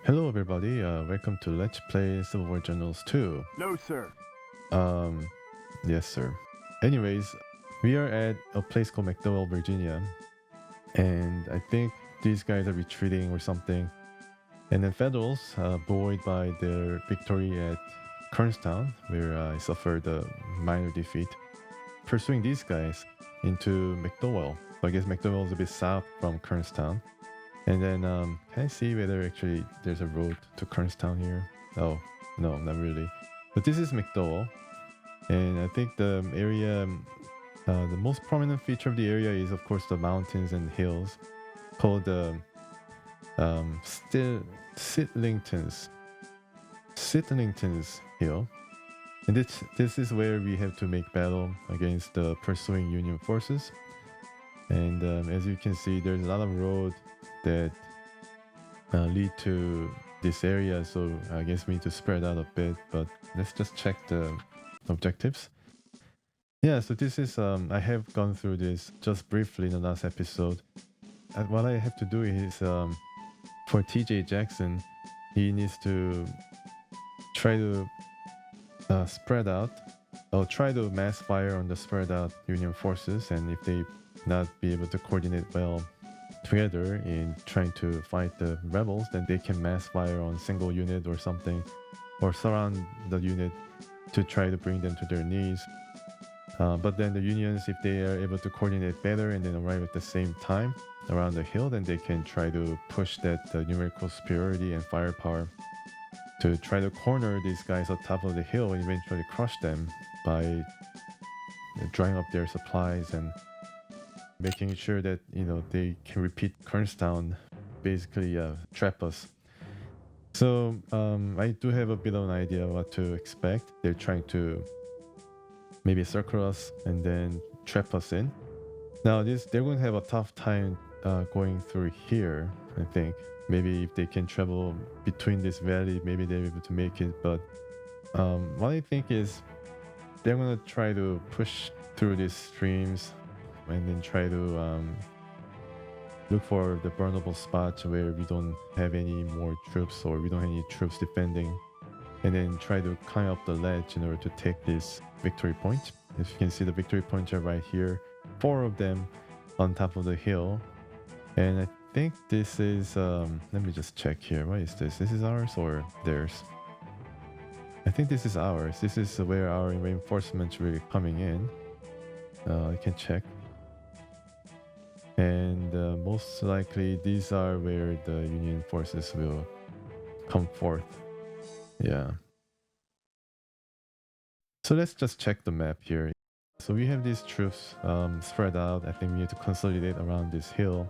Hello everybody, welcome to Let's Play Civil War Journals 2. No, sir. Um, yes sir. Anyways, we are at a place called McDowell, Virginia. And I think these guys are retreating or something. And then Federals, buoyed by their victory at Kernstown, where I suffered a minor defeat, pursuing these guys into McDowell. So I guess McDowell is a bit south from Kernstown. And then, can I see whether actually there's a road to Kernstown here? Oh, no, not really. But this is McDowell. And I think the area, the most prominent feature of the area is, of course, the mountains and hills called Sitlingtons. Sitlingtons Hill. And this is where we have to make battle against the pursuing Union forces. And as you can see, there's a lot of road that lead to this area, so I guess we need to spread out a bit, but let's just check the objectives. Yeah, so this is I have gone through this just briefly in the last episode. And what I have to do is for TJ Jackson, he needs to try to spread out or try to mass fire on the spread out Union forces, and if they not be able to coordinate well together in trying to fight the rebels, then they can mass fire on single unit or something, or surround the unit to try to bring them to their knees. But then the Unions, if they are able to coordinate better and then arrive at the same time around the hill, then they can try to push that numerical superiority and firepower to try to corner these guys on top of the hill and eventually crush them by drying up their supplies and making sure that they can repeat Kernstown, basically trap us. So I do have a bit of an idea of what to expect. They're trying to maybe circle us and then trap us in. Now they're going to have a tough time going through here. I think maybe if they can travel between this valley, maybe they're able to make it. But what I think is they're going to try to push through these streams and then try to look for the burnable spots where we don't have any more troops or we don't have any troops defending, and then try to climb up the ledge in order to take this victory point. As you can see, the victory points are right here, 4 of them on top of the hill. And I think this is let me just check here. What is this? This is ours or theirs? I think this is ours. This is where our reinforcements will be coming in. I can check. And most likely these are where the Union forces will come forth. Yeah. So let's just check the map here. So we have these troops spread out. I think we need to consolidate around this hill.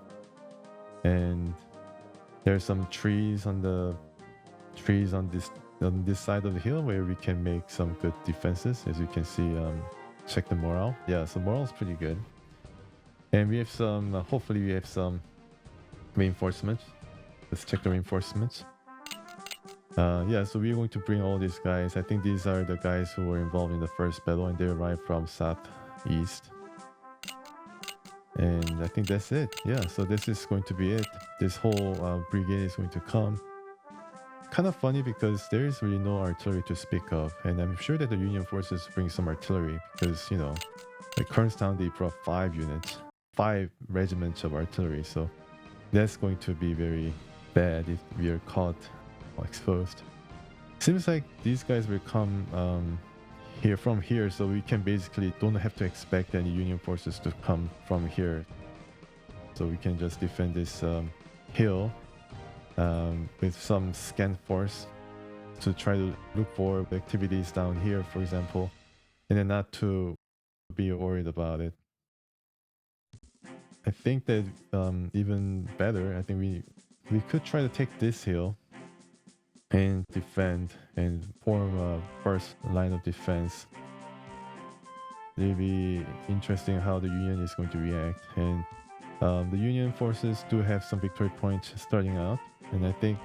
And there's some trees on this side of the hill where we can make some good defenses. As you can see, check the morale. Yeah, so morale is pretty good. And we have some, hopefully we have some reinforcements. Let's check the reinforcements. Yeah, so we're going to bring all these guys. I think these are the guys who were involved in the first battle and they arrived from southeast. And I think that's it. Yeah, so this is going to be it. This whole brigade is going to come. Kind of funny because there is really no artillery to speak of. And I'm sure that the Union forces bring some artillery because, like Kernstown, they brought 5 units. 5 regiments of artillery, so that's going to be very bad if we are caught or exposed. Seems like these guys will come here from here, so we can basically don't have to expect any Union forces to come from here. So we can just defend this hill with some scan force to try to look for activities down here, for example, and then not to be worried about it. I think that even better, I think we could try to take this hill and defend and form a first line of defense. It'll be interesting how the Union is going to react. And the Union forces do have some victory points starting out, and I think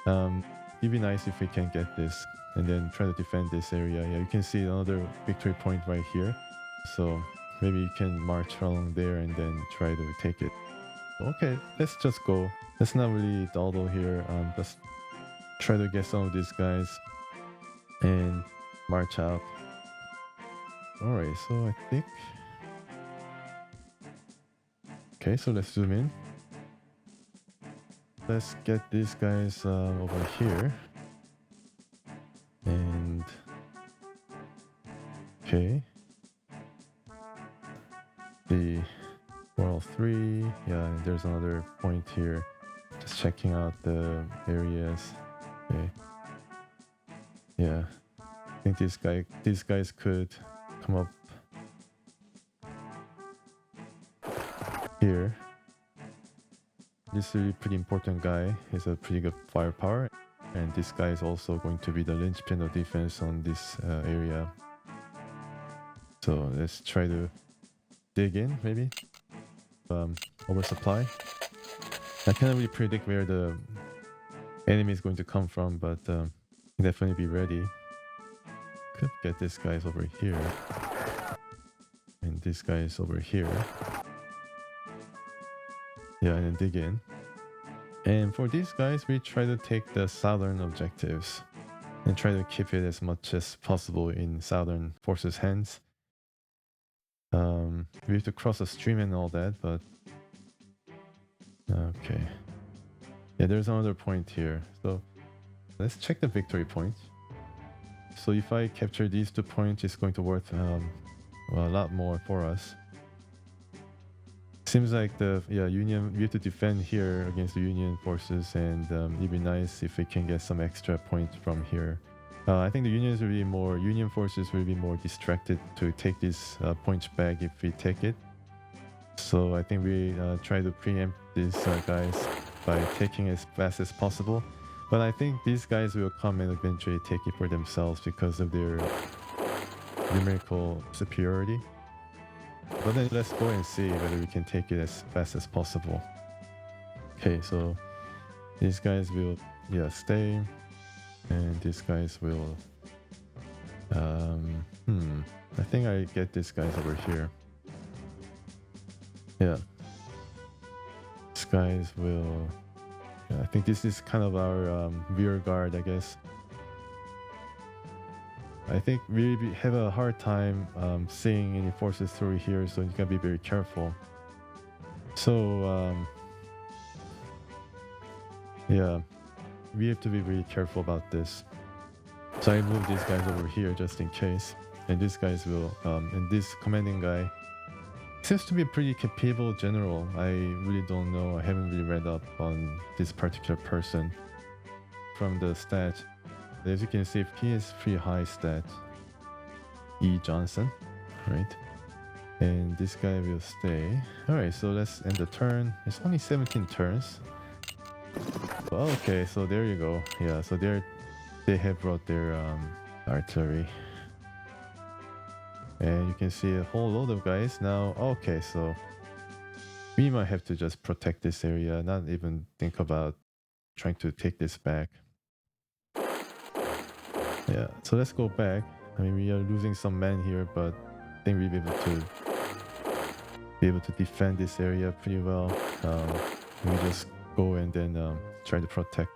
it'd be nice if we can get this and then try to defend this area. Yeah, you can see another victory point right here. So maybe you can march along there and then try to take it. Okay, let's just go. Let's not really dawdle here. Just try to get some of these guys and march out. Alright, so I think... Okay, so let's zoom in. Let's get these guys over here. And... Okay. The World 3. Yeah, and there's another point here. Just checking out the areas. Okay. Yeah. I think these guys could come up here. This is a pretty important guy. He's a pretty good firepower. And this guy is also going to be the linchpin of defense on this area. So let's try to dig in, maybe. Oversupply. I can't really predict where the enemy is going to come from, but definitely be ready. Could get this guy's over here. And this guy's over here. Yeah, and then dig in. And for these guys, we try to take the southern objectives and try to keep it as much as possible in southern forces' hands. We have to cross a stream and all that, but okay. Yeah, there's another point here. So let's check the victory point. So if I capture these 2 points, it's going to worth a lot more for us. Seems like the Union, we have to defend here against the Union forces, and it'd be nice if we can get some extra points from here. I think the Union forces will be more distracted to take these points back if we take it. So I think we try to preempt these guys by taking as fast as possible. But I think these guys will come and eventually take it for themselves because of their numerical superiority. But then let's go and see whether we can take it as fast as possible. Okay, so these guys will stay, and these guys will I think I get these guys over here. Yeah, these guys will I think this is kind of our rear guard, I guess. I think we have a hard time seeing any forces through here, so you gotta be very careful. So yeah, we have to be very careful about this. So I move these guys over here just in case, and these guys will and this commanding guy seems to be a pretty capable general. I really don't know. I haven't really read up on this particular person. From the stats, as you can see, he is pretty high stat. E. Johnson, right? And this guy will stay. Alright, so let's end the turn. It's only 17 turns. Okay, so there you go. Yeah, so they have brought their artillery. And you can see a whole load of guys now. Okay, so we might have to just protect this area, not even think about trying to take this back. Yeah, so let's go back. I mean, we are losing some men here, but I think we'll be able to defend this area pretty well. We just go and then try to protect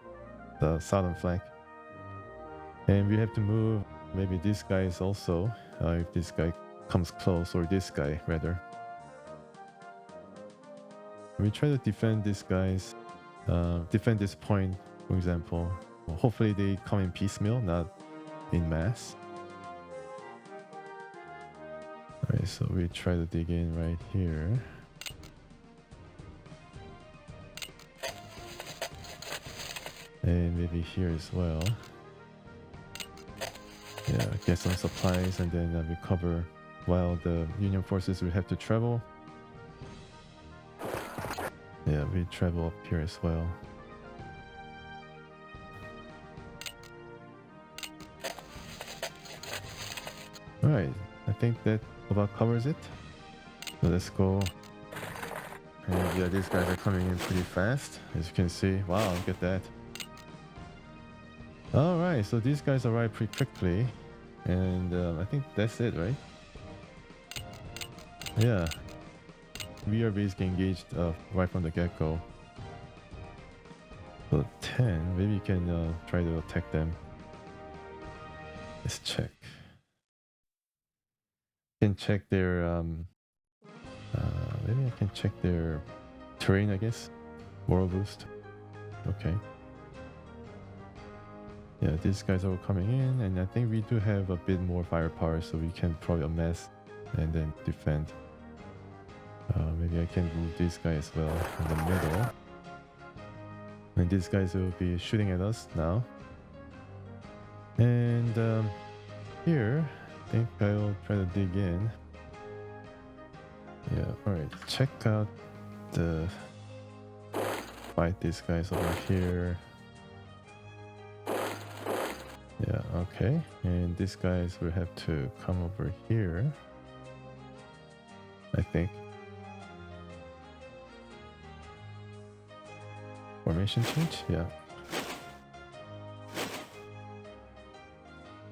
the southern flank. And we have to move maybe these guys also, if this guy comes close, or this guy rather. We try to defend these guys, defend this point, for example. Hopefully they come in piecemeal, not in mass. Alright, so we try to dig in right here. And maybe here as well. Yeah, get some supplies and then recover while the Union forces will have to travel. Yeah, we travel up here as well. Alright, I think that about covers it. So let's go. And yeah, these guys are coming in pretty fast, as you can see. Wow, look at that. Alright, so these guys arrive pretty quickly. And I think that's it, right? Yeah. We are basically engaged right from the get-go. So can. Maybe you can try to attack them. Let's check. You can check their maybe I can check their terrain, I guess. Moral boost. Okay. Yeah, these guys are coming in, and I think we do have a bit more firepower, so we can probably amass and then defend. Maybe I can move this guy as well in the middle. And these guys will be shooting at us now. And here, I think I'll try to dig in. Yeah, alright, check out the... fight these guys over here. Yeah, okay. And these guys will have to come over here, I think. Formation change? Yeah.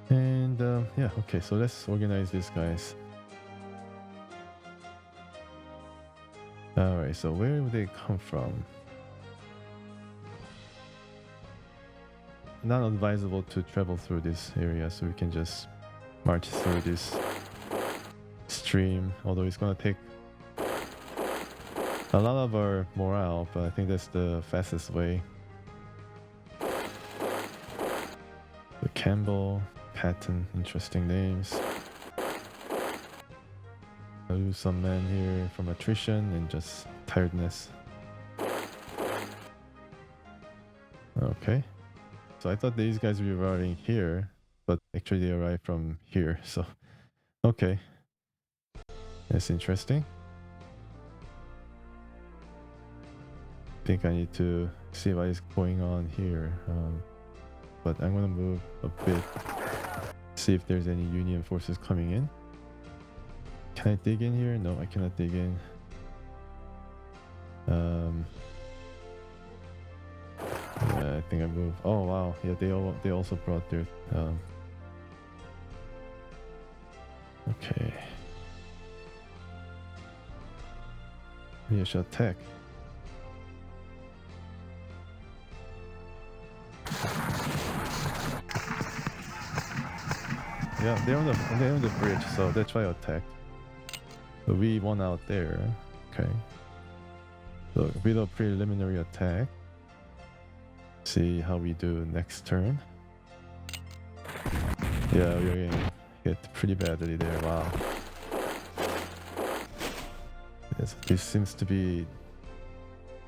And yeah, okay, so let's organize these guys. Alright, so where would they come from? Not advisable to travel through this area, so we can just march through this stream, although it's gonna take a lot of our morale, but I think that's the fastest way. The Campbell, Patton, interesting names. I'll lose some men here from attrition and just tiredness. Okay. So I thought these guys would be arriving here, but actually they arrived from here, so okay. That's interesting. I think I need to see what is going on here, but I'm gonna move a bit, see if there's any Union forces coming in. Can I dig in here? No, I cannot dig in. Yeah, I think I moved. Oh wow, yeah, they also brought their okay. Yeah, should attack. Yeah, they're on the bridge, so that's why I attacked. So we won out there. Okay. So with a preliminary attack. See how we do next turn. Yeah, we're getting hit pretty badly there. Wow. Yes, this seems to be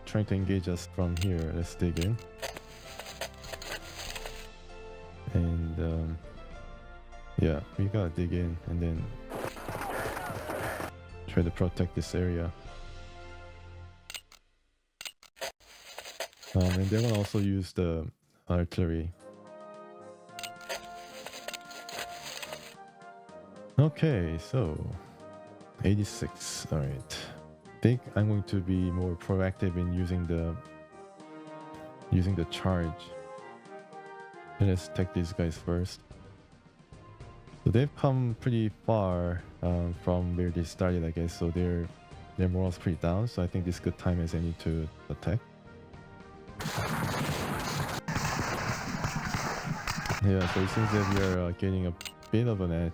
trying to engage us from here. Let's dig in. And yeah, we gotta dig in and then try to protect this area. And they will also use the artillery. Okay, so 86. All right. I think I'm going to be more proactive in using the charge. Let's take these guys first. So they've come pretty far from where they started, I guess. So their morale's pretty down. So I think this is good time as any to attack. Yeah, so it seems that we are getting a bit of an edge.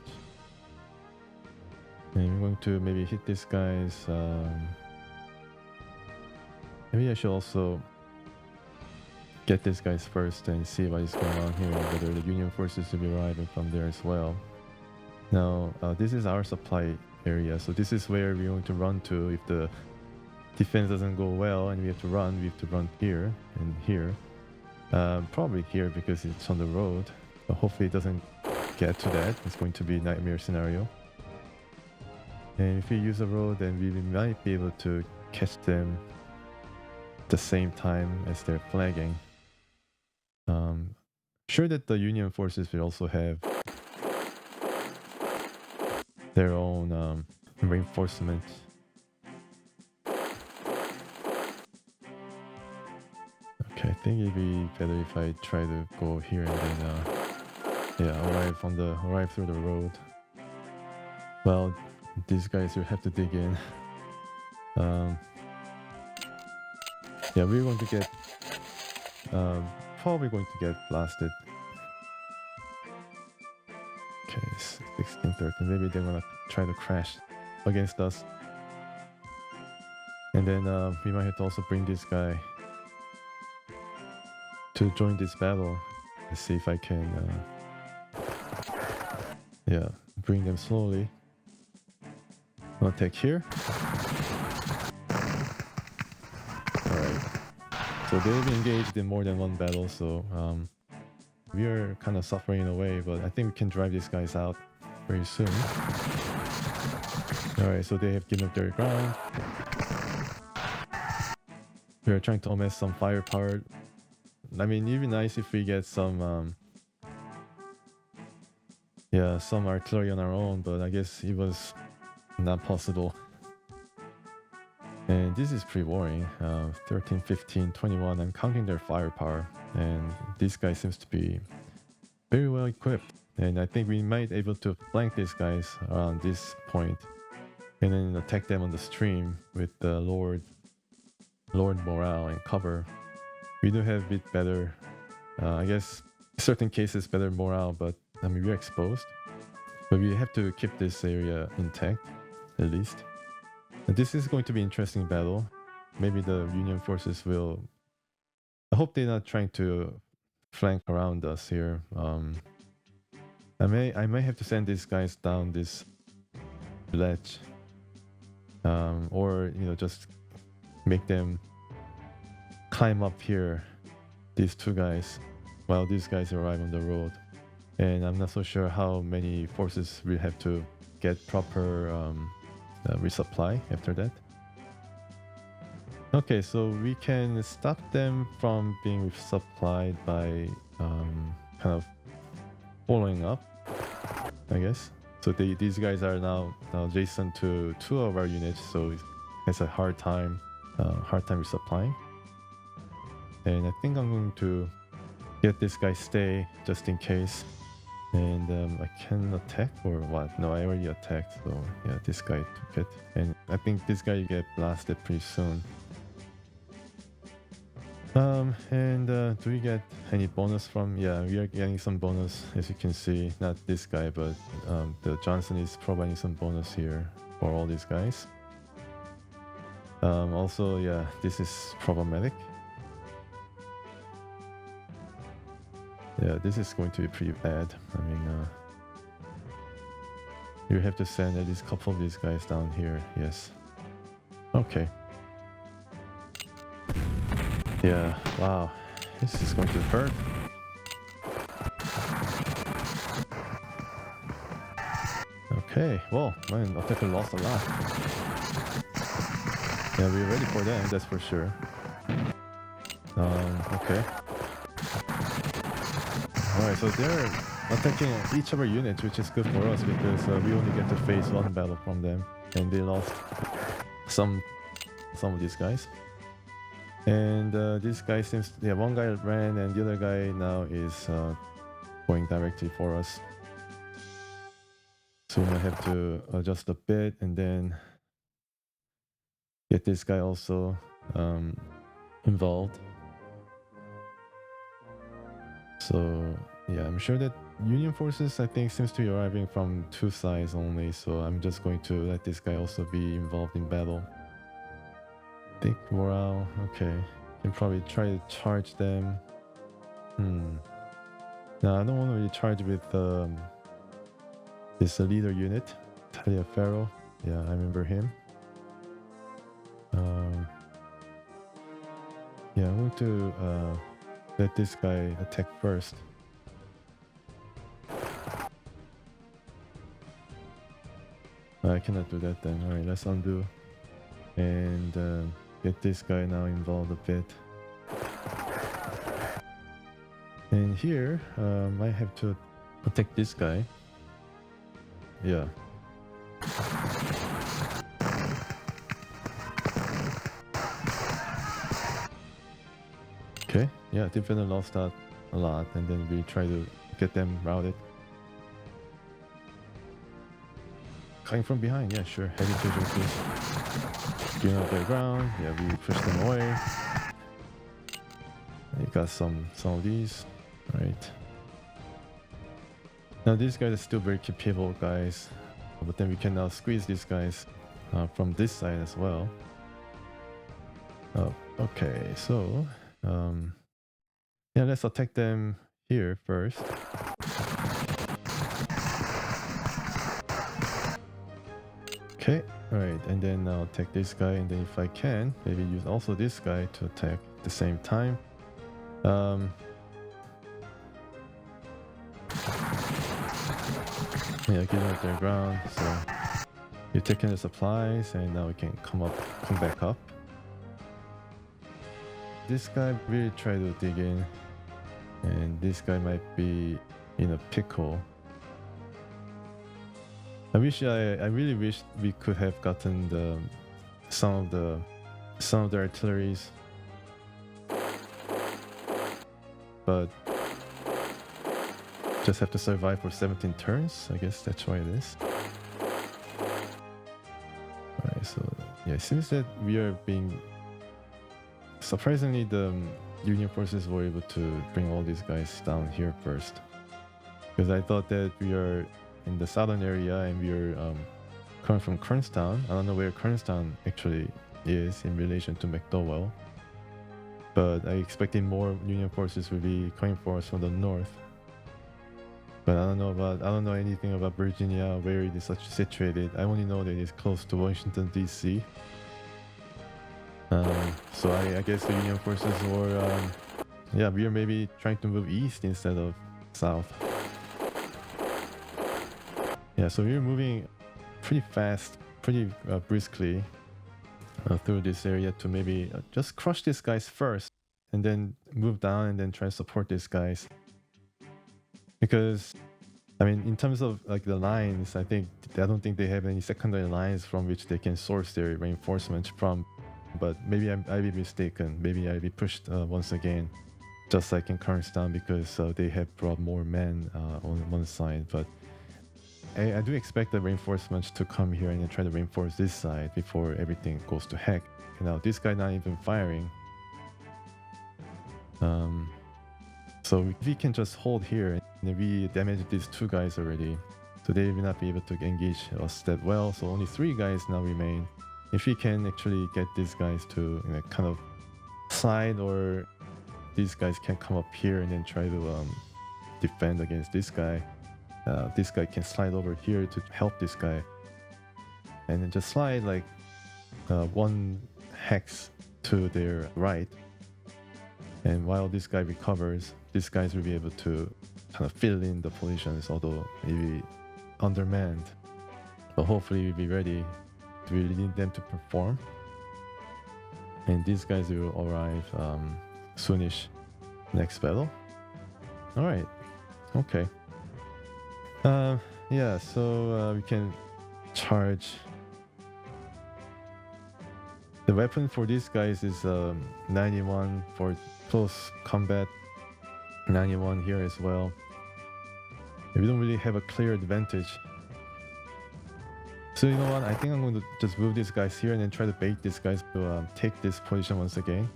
And we're going to maybe hit these guys. Maybe I should also get these guys first and see what is going on here, whether the Union forces will be arriving from there as well. Now, this is our supply area, so this is where we're going to run to if the defense doesn't go well and we have to run here and here. Probably here because it's on the road, but hopefully it doesn't get to that. It's going to be a nightmare scenario. And if we use a road, then we might be able to catch them at the same time as they're flagging. Sure that the Union forces will also have their own reinforcement. Okay, I think it'd be better if I try to go here and then arrive through the road. Well, these guys will have to dig in. Yeah, we're going to get probably going to get blasted. Okay, 16, 13. Maybe they're gonna try to crash against us. And then we might have to also bring this guy to join this battle. Let's see if I can, bring them slowly. I'll attack here. Alright. So they've engaged in more than one battle, so we are kind of suffering in a way, but I think we can drive these guys out very soon. Alright, so they have given up their ground. We are trying to amass some firepower. I mean, it'd be nice if we get some some artillery on our own, but I guess it was not possible. And this is pretty worrying. 13, 15, 21. I'm counting their firepower, and this guy seems to be very well equipped. And I think we might be able to flank these guys around this point, and then attack them on the stream with the Lord morale and cover. We do have a bit better, I guess, in certain cases better morale, but I mean we're exposed. But we have to keep this area intact, at least. And this is going to be an interesting battle. Maybe the Union forces will... I hope they're not trying to flank around us here. I may have to send these guys down this ledge, or just make them climb up here, these two guys, while these guys arrive on the road. And I'm not so sure how many forces we have to get proper resupply after that. Okay, so we can stop them from being resupplied by kind of following up, I guess. So these guys are now adjacent to two of our units, so it's a hard time resupplying. And I think I'm going to get this guy stay just in case. And I can attack or what? No, I already attacked. So yeah, this guy took it. And I think this guy get blasted pretty soon. Do we get any bonus from? Yeah, we are getting some bonus, as you can see. Not this guy, but the Johnson is providing some bonus here for all these guys. Also, yeah, this is problematic. Yeah, this is going to be pretty bad. I mean, you have to send at least a couple of these guys down here. Yes. Okay. Yeah, wow. This is going to hurt. Okay, well, man, I think we lost a lot. Yeah, we're ready for them, that's for sure. Okay. Alright, so they're attacking each of our units, which is good for us because we only get to face one battle from them, and they lost some of these guys. And this guy seems, yeah, one guy ran, and the other guy now is going directly for us. So we might have to adjust a bit, and then get this guy also involved. So yeah, I'm sure that Union forces, I think, seems to be arriving from two sides only. So I'm just going to let this guy also be involved in battle. Thick morale, okay. Can probably try to charge them. No, I don't want to really charge with this leader unit, Talia Pharaoh. Yeah, I remember him. Yeah, I'm going to let this guy attack first. I cannot do that then. Alright, let's undo. And get this guy now involved a bit. And here, I have to protect this guy. Yeah. Okay, yeah, defender lost that a lot, and then we try to get them routed. Coming from behind, yeah, sure. Heavy casualties. Giving up their ground, yeah, we push them away. You got some of these, right? Now these guys are still very capable guys, but then we can now squeeze these guys from this side as well. Okay, so yeah, let's attack them here first. Okay, alright, and then I'll attack this guy, and then if I can, maybe use also this guy to attack at the same time. Yeah, get out their ground, so you're taking the supplies, and now we can come back up. This guy really tried to dig in, and this guy might be in a pickle. I really wish we could have gotten some of the artilleries, but just have to survive for 17 turns. I guess that's why it is. Alright, so yeah, it seems that we are being surprisingly the Union forces were able to bring all these guys down here first, because I thought that we are in the southern area and we are coming from Kernstown. I don't know where Kernstown actually is in relation to McDowell, but I expected more Union forces will be coming for us from the north. But I don't know anything about Virginia, where it is such situated. I only know that it's close to Washington DC. So I guess the Union forces were yeah, we are maybe trying to move east instead of south. Yeah, so we're moving pretty fast, pretty briskly through this area to maybe just crush these guys first, and then move down and then try to support these guys. Because, I mean, in terms of like the lines, I don't think they have any secondary lines from which they can source their reinforcements from. But maybe I'll be mistaken. Maybe I'll be pushed once again, just like in Kernstown, because they have brought more men on one side. But I do expect the reinforcements to come here and then try to reinforce this side before everything goes to heck. Now this guy not even firing. So if we can just hold here, and we damaged these two guys already, so they will not be able to engage us that well. So only 3 guys now remain. If we can actually get these guys to kind of slide, or these guys can come up here and then try to defend against this guy. This guy can slide over here to help this guy, and then just slide like 1 hex to their right. And while this guy recovers, these guys will be able to kind of fill in the positions, although maybe undermanned. But hopefully we'll be ready. We really need them to perform. And these guys will arrive soonish next battle. Alright. Okay. Yeah, so we can charge. The weapon for these guys is 91 for close combat, 91 here as well. We don't really have a clear advantage. So you know what, I think I'm going to just move these guys here and then try to bait these guys to take this position once again.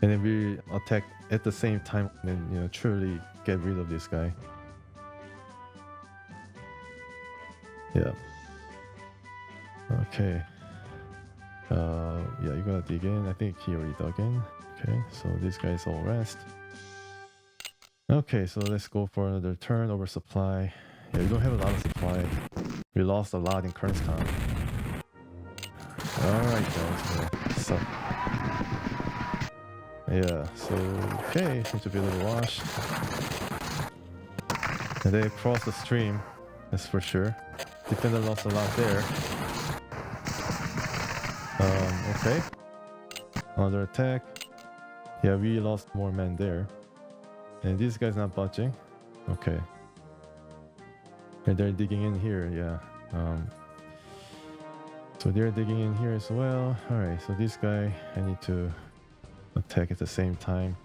And then we attack at the same time and then, truly get rid of this guy. Yeah. Okay. Yeah, you're gonna dig in. I think he already dug in. Okay, so these guys all rest. Okay, so let's go for another turn. Oversupply. Yeah, we don't have a lot of supply. We lost a lot in Kernstown. Alright guys, so yeah, so okay, seems to be a little washed. And they crossed the stream, that's for sure. Defender lost a lot there. Okay. Another attack. Yeah, we lost more men there. And this guy's not budging. Okay. And they're digging in here, yeah. So they're digging in here as well. Alright, so this guy, I need to attack at the same time.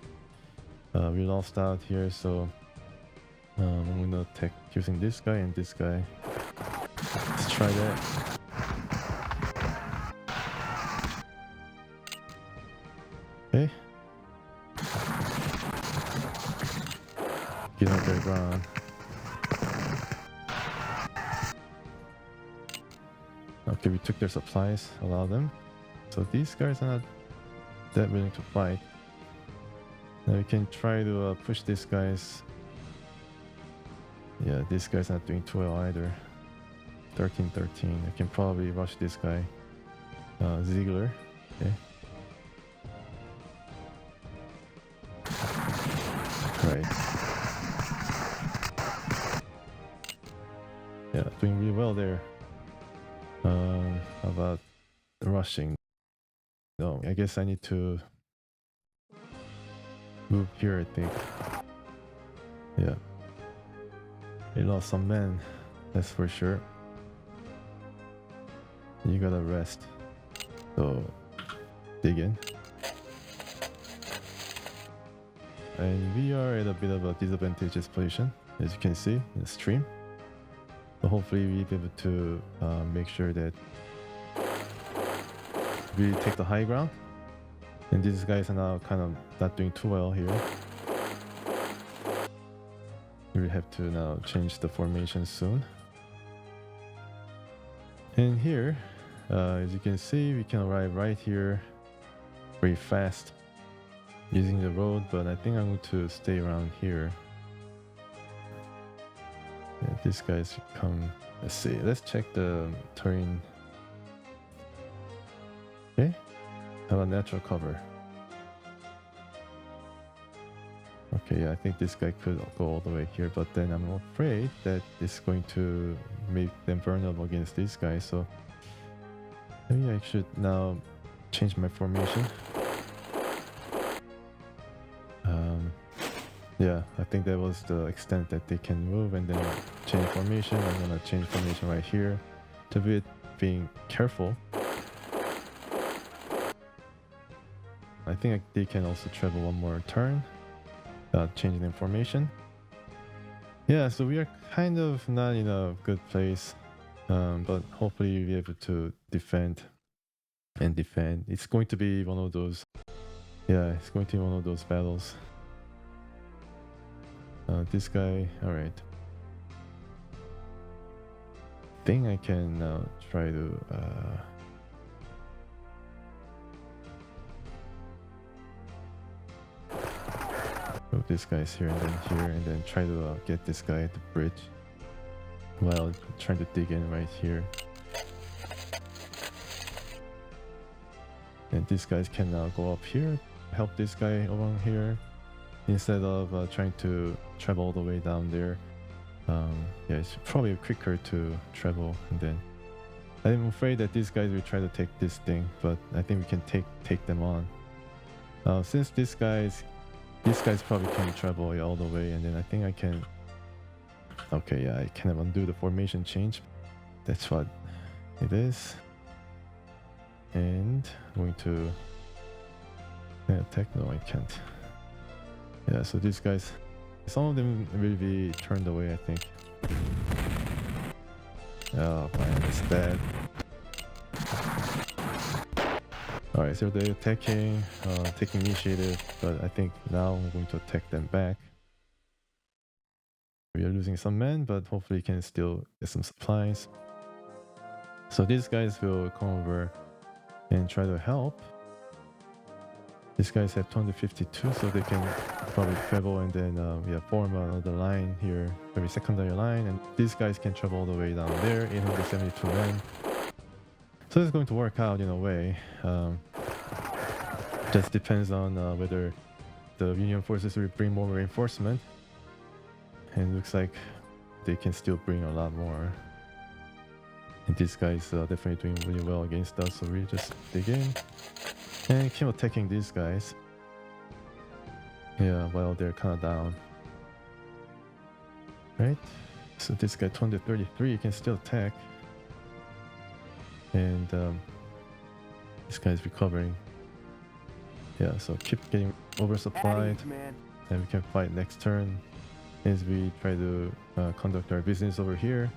We lost out here, so I'm gonna attack using this guy and this guy. Let's try that. Okay. Get on their ground. Okay, we took their supplies, allow them. So these guys are not that willing to fight. Now we can try to push these guys. Yeah, this guy's not doing too well either. 13-13. I can probably rush this guy. Ziegler. Okay. Right. Yeah, doing really well there. How about rushing? No, I guess I need to move here, I think. Yeah. He lost some men, that's for sure. You gotta rest. So, dig in. And we are at a bit of a disadvantageous position, as you can see in the stream. So hopefully we'll be able to make sure that we take the high ground. And these guys are now kind of not doing too well here. We have to now change the formation soon. And here, as you can see, we can arrive right here very fast using the road, but I think I'm going to stay around here. Yeah, these guys should come. Let's see, let's check the terrain. Okay, have a natural cover. Okay, yeah, I think this guy could go all the way here, but then I'm afraid that it's going to make them vulnerable against these guys, so maybe I should now change my formation. Yeah, I think that was the extent that they can move, and then change formation. I'm gonna change formation right here to be being careful. I think they can also travel one more turn, changing the formation. Yeah, so we are kind of not in a good place, but hopefully we'll be able to defend and defend. It's going to be one of those, yeah, it's going to be one of those battles. This guy, all right. I think I can now try to move this guy's here, and then try to get this guy at the bridge while trying to dig in right here. And these guys can now go up here, help this guy along here, instead of trying to travel all the way down there. Yeah, it's probably quicker to travel, and then I'm afraid that these guys will try to take this thing, but I think we can take them on. Since these guys probably can travel all the way, and then I think I can. Okay, yeah, I kind of undo the formation change. That's what it is. And I'm going to attack. No, I can't. Yeah, so these guys, some of them will be turned away, I think. Oh man, it's dead. Alright, so they're attacking, taking initiative, but I think now I'm going to attack them back. We are losing some men, but hopefully we can still get some supplies. So these guys will come over and try to help. These guys have 252, so they can probably travel and then form another line here, maybe secondary line, and these guys can travel all the way down there, 872 men. So it's going to work out in a way. Just depends on whether the Union forces will bring more reinforcement, and it looks like they can still bring a lot more. And these guys definitely doing really well against us, so we just dig in and keep attacking these guys. Yeah, while they're kind of down. Right? So this guy 233 can still attack. And this guy's recovering. Yeah, so keep getting oversupplied, and we can fight next turn as we try to conduct our business over here.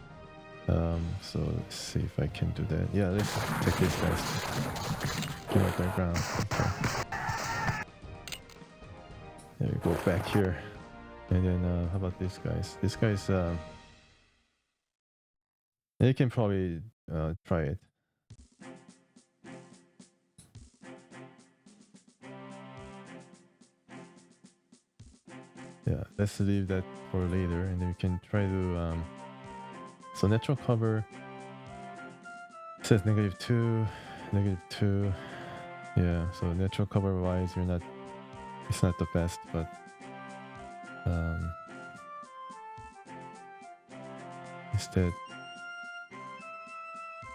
So let's see if I can do that. Yeah, let's take these guys to give up their ground. Okay. go back here. And then how about these guys? These guys, you can probably try it. Yeah, let's leave that for later, and then we can try to. So natural cover says -2, -2. Yeah, so natural cover wise, it's not the best, but instead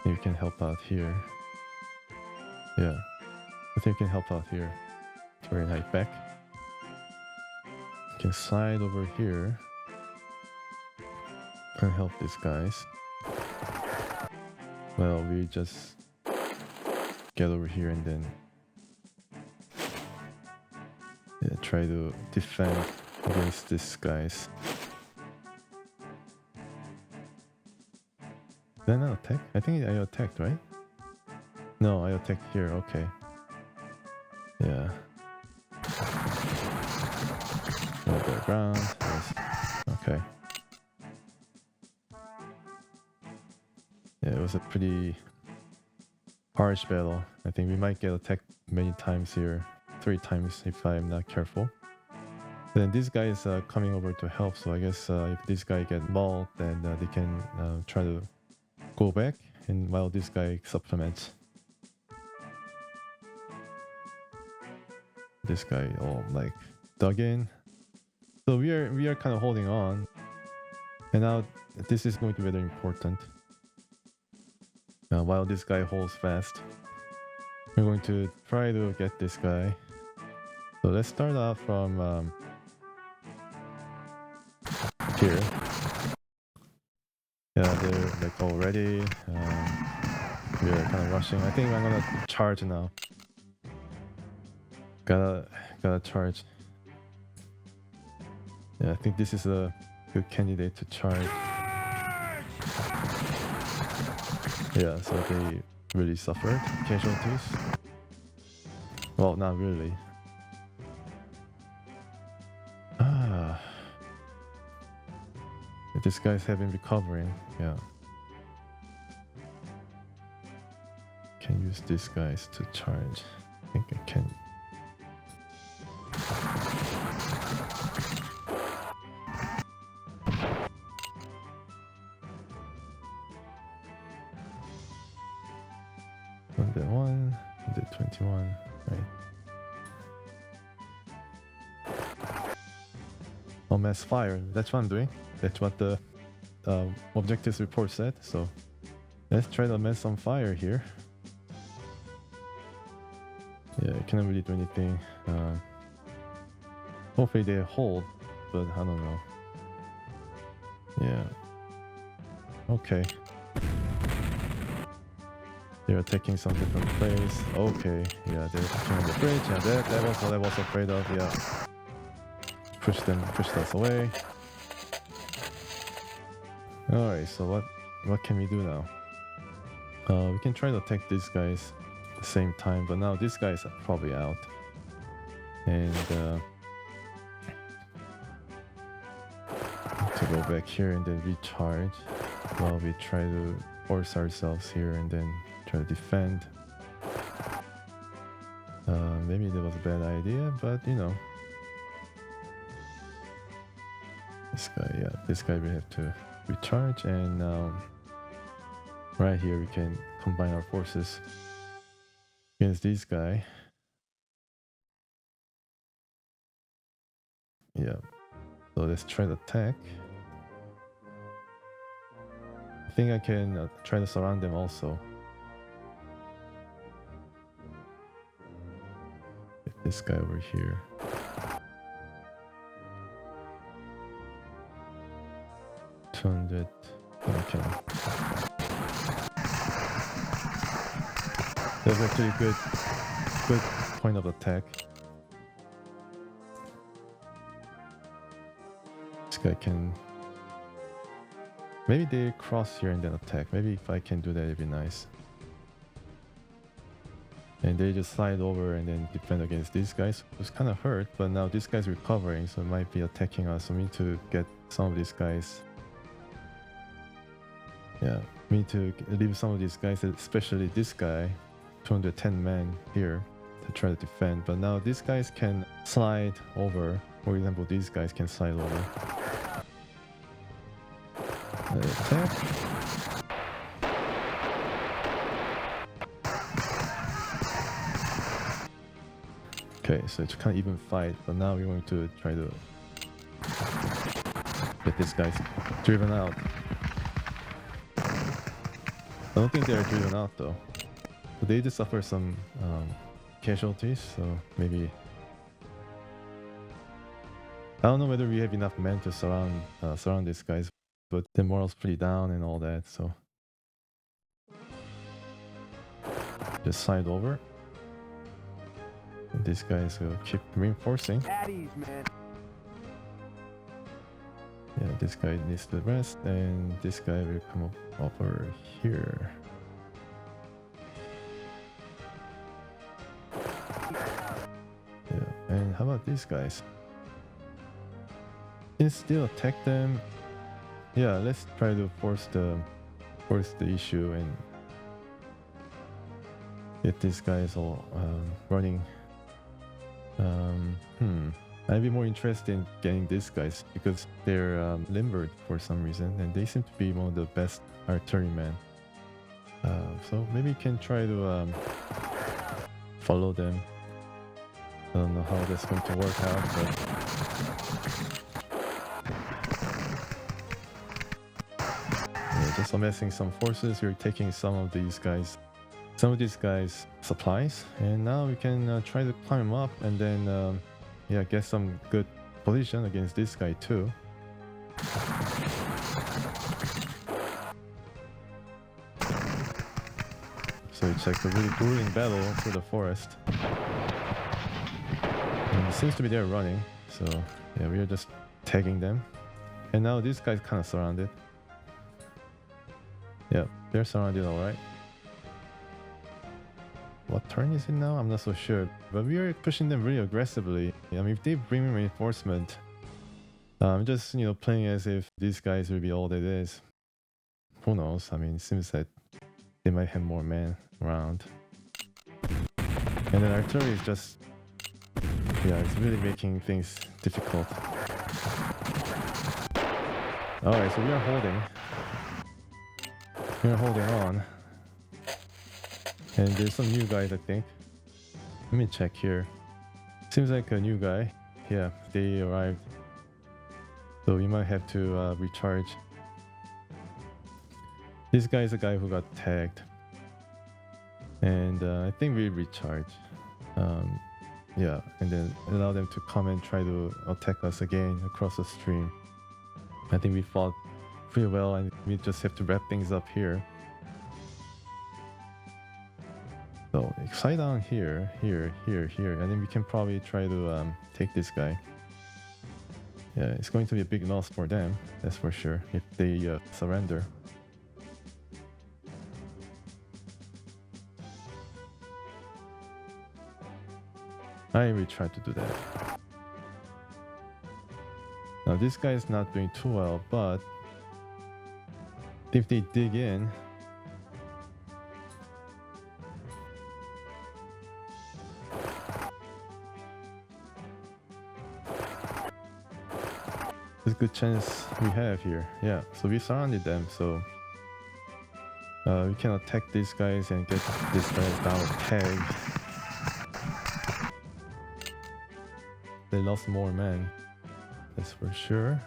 you can help out here. Yeah, I think you can help out here. Very high back. You can slide over here and help these guys. Well, we just get over here and then try to defend against these guys. Did I not attack? I think I attacked, right? No, I attacked here. Okay. Yeah. The ground. Yes. Okay. Yeah, it was a pretty harsh battle. I think we might get attacked many times here. 3 times if I'm not careful. Then this guy is coming over to help, so I guess if this guy get mauled, then they can try to go back, and while this guy supplements. This guy like dug in. So we are kind of holding on. And now this is going to be very important. While this guy holds fast, we're going to try to get this guy. So let's start out from here. Yeah, they're like already. We're kind of rushing. I think I'm gonna charge now. Gotta charge. Yeah, I think this is a good candidate to charge. Yeah, so they really suffered casualties. Well, not really. This guy's have been recovering. Yeah. Can use these guys to charge. I think I can. One, 21, right? Oh, mass fire. That's what I'm doing. That's what the objectives report said. So let's try to mass on fire here. Yeah, I cannot really do anything. Hopefully they hold, but I don't know. Yeah. Okay. They're taking some different place. Okay. Yeah, they're taking on the bridge. Yeah, that was what I was afraid of. Yeah. Pushed us away. Alright, so what can we do now? We can try to attack these guys at the same time, but now these guys are probably out. And to go back here and then recharge while we try to force ourselves here and then try to defend. Maybe that was a bad idea, but you know. This guy we have to recharge, and now right here we can combine our forces against this guy. Yeah, so let's try to attack. I think I can try to surround them also. Get this guy over here. 200. Okay. That's actually a good point of attack. This guy can. Maybe they cross here and then attack. Maybe if I can do that, it'd be nice. and they just slide over and then defend against these guys. It was kind of hurt, but now this guy's recovering, so it might be attacking us. So we need to get some of these guys. Yeah, we need to leave some of these guys, especially this guy, 210 men here, to try to defend. But now these guys can slide over. For example, these guys can slide over. Attack. Okay, so it's kind of even fight, but now we're going to try to get these guys driven out. I don't think they're driven out though. But they did suffer some casualties, so maybe... I don't know whether we have enough men to surround these guys, but their morale's pretty down and all that, so... Just slide over. And these guys will keep reinforcing. Yeah, this guy needs to rest, and this guy will come up over here. Yeah, and how about these guys? Can still attack them. Yeah, let's try to force the issue and get these guys all running. I'd be more interested in getting these guys because they're limbered for some reason, and they seem to be one of the best artillerymen. So maybe you can try to follow them. I don't know how that's going to work out, but yeah, just amassing some forces. We're taking some of these guys' supplies, and now we can try to climb up and then yeah, get some good position against this guy too. So it's like a really grueling battle through the forest. And it seems to be they're running, so yeah, we are just tagging them. And now these guys kind of surrounded. Yeah, they're surrounded alright. What turn is it now? I'm not so sure. But we are pushing them really aggressively. I mean, if they bring in reinforcement, I'm just, playing as if these guys will be all that is. Who knows? I mean, it seems that they might have more men around. And then artillery is just... yeah, it's really making things difficult. Alright, so we are holding. We are holding on. And there's some new guys, I think. Let me check here. Seems like a new guy. Yeah, they arrived. So we might have to recharge. This guy is a guy who got tagged. And I think we recharge. Yeah, and then allow them to come and try to attack us again across the stream. I think we fought pretty well, and we just have to wrap things up here. So slide down here, here, and then we can probably try to take this guy. Yeah, it's going to be a big loss for them, that's for sure, if they surrender. I will try to do that. Now this guy is not doing too well, but if they dig in, there's a good chance we have here. Yeah, so we surrounded them, so we can attack these guys and get these guys down tagged. They lost more men, that's for sure.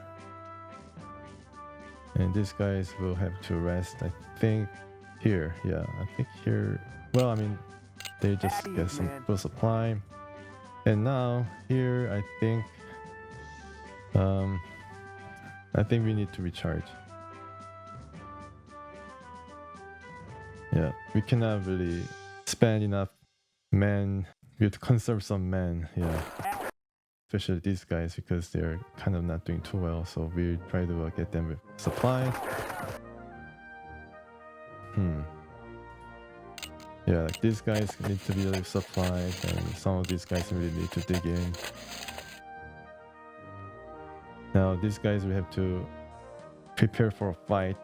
And these guys will have to rest, I think, here. Yeah, I think here. Well, I mean, they just get some full supply. And now here, I think we need to recharge. Yeah, we cannot really spend enough men. We have to conserve some men. Yeah. Especially these guys, because they're kind of not doing too well, so we try to get them with supply. Yeah, like these guys need to be supplied, and some of these guys really need to dig in. Now these guys we have to prepare for a fight.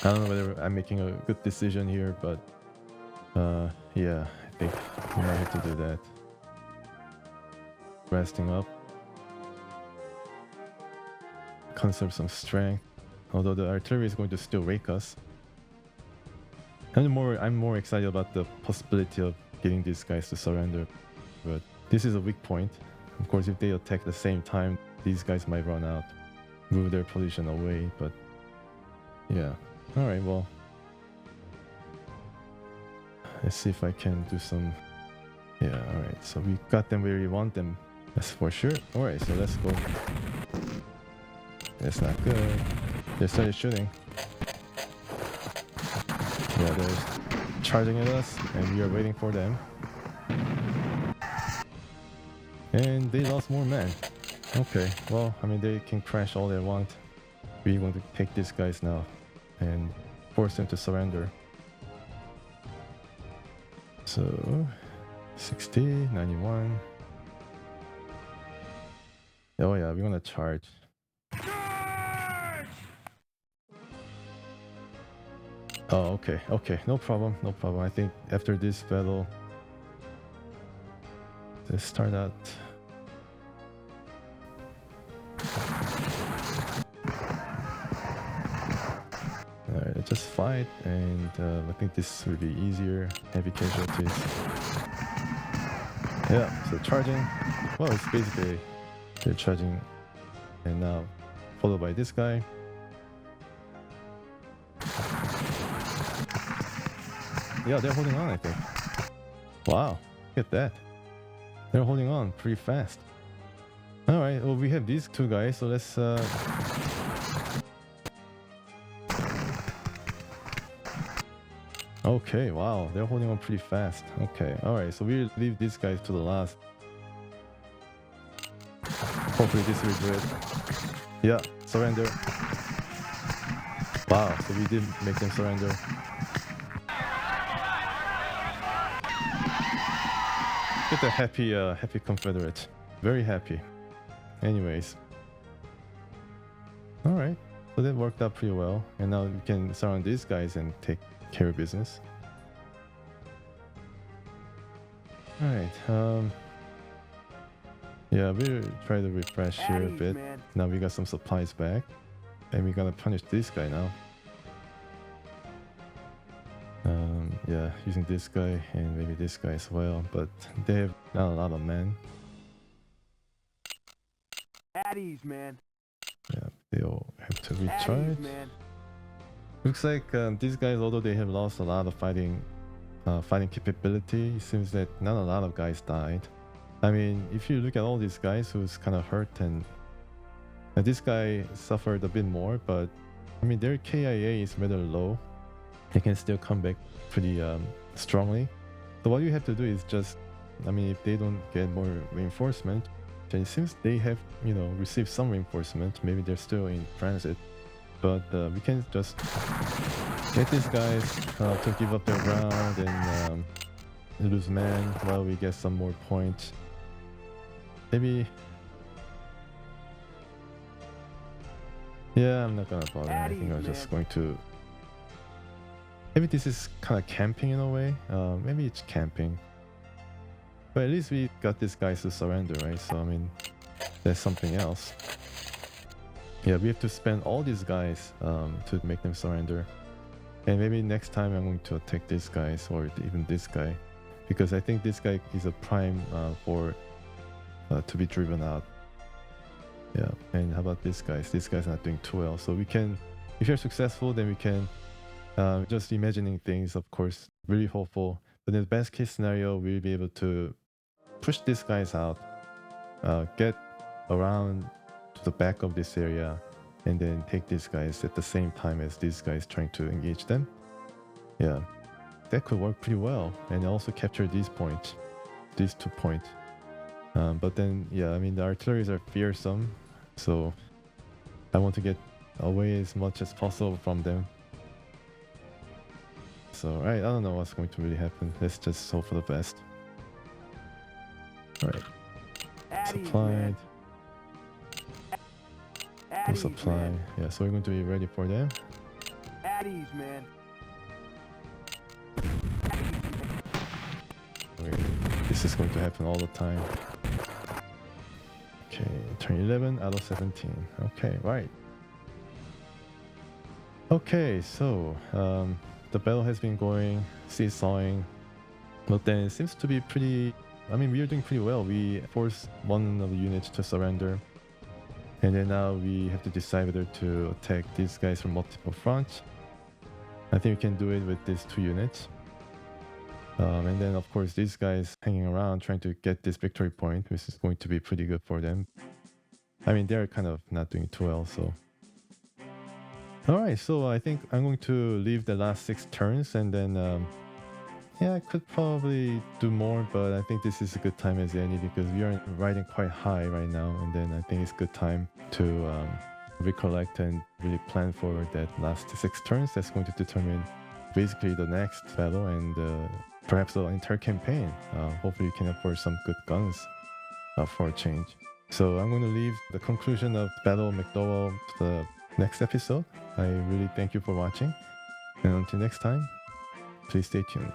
I don't know whether I'm making a good decision here, but yeah, I think we might have to do that. Resting up, conserve some strength. Although the artillery is going to still rake us. I'm more excited about the possibility of getting these guys to surrender, but this is a weak point. Of course, if they attack at the same time, these guys might run out, move their position away. But yeah, all right. Well, let's see if I can do some. Yeah, all right. So we got them where we want them. That's for sure. All right. So let's go. That's not good. They started shooting. Yeah, they're charging at us, and we are waiting for them. And they lost more men. Okay, well, I mean, they can crash all they want. We're going to take these guys now and force them to surrender. So, 60, 91. Oh yeah, we're gonna charge. Oh, okay, no problem. I think after this battle, let's start out. Alright, let's just fight, and I think this will be easier. Heavy casualties. Yeah, so charging. Well, it's basically they're charging, and now followed by this guy. Yeah, they're holding on, I think. Wow, look at that. They're holding on pretty fast. Alright, well, we have these two guys, so let's... Okay, wow, they're holding on pretty fast. Okay, alright, so we'll leave these guys to the last. Hopefully this will do it. Yeah, surrender. Wow, so we did make them surrender. Get the happy Confederate. Very happy. Anyways. Alright, so that worked out pretty well. And now we can surround these guys and take care of business. Alright, yeah, we'll try to refresh here a bit. Man. Now we got some supplies back. And we're gonna punish this guy now. Yeah, using this guy and maybe this guy as well, but they have not a lot of men. At ease, man. Yeah, they'll have to recharge. Looks like these guys, although they have lost a lot of fighting capability, it seems that not a lot of guys died. I mean, if you look at all these guys who's kind of hurt, and this guy suffered a bit more, but I mean their KIA is rather low. They can still come back pretty strongly. So what you have to do is just, I mean, if they don't get more reinforcement, then it seems they have, you know, received some reinforcement. Maybe they're still in transit, but we can just get these guys to give up their ground and lose men while we get some more points. Maybe. Yeah, I'm not gonna bother. I think I'm just going to. Maybe this is kind of camping in a way. Maybe it's camping. But at least we got these guys to surrender, right? So, I mean, there's something else. Yeah, we have to spend all these guys to make them surrender. And maybe next time I'm going to attack these guys or even this guy. Because I think this guy is a prime for to be driven out. Yeah, and how about this guy? This guy's not doing too well. So we can, if you're successful, then we can just imagining things, of course, really hopeful. But in the best case scenario, we'll be able to push these guys out, get around to the back of this area, and then take these guys at the same time as these guys trying to engage them. Yeah, that could work pretty well, and also capture these points, these 2 points. But then, yeah, I mean, the artilleries are fearsome, so I want to get away as much as possible from them. So, right, I don't know what's going to really happen. Let's just hope for the best. All right, At ease, supplied. man. At No ease, supply. man. Yeah, so we're going to be ready for them. At ease, man. This is going to happen all the time. Okay, turn 11 out of 17. Okay, right. Okay, so the battle has been going, seesawing, but then it seems to be pretty. I mean, we are doing pretty well. We forced one of the units to surrender, and then now we have to decide whether to attack these guys from multiple fronts. I think we can do it with these 2 units. And then, of course, these guys hanging around trying to get this victory point, which is going to be pretty good for them. I mean, they're kind of not doing too well, so. Alright, so I think I'm going to leave the last 6 turns, and then, yeah, I could probably do more, but I think this is a good time as any because we are riding quite high right now, and then I think it's a good time to recollect and really plan for that last 6 turns. That's going to determine basically the next battle and perhaps the entire campaign. Hopefully you can afford some good guns for a change. So I'm going to leave the conclusion of Battle of McDowell to the next episode. I really thank you for watching, and until next time, please stay tuned.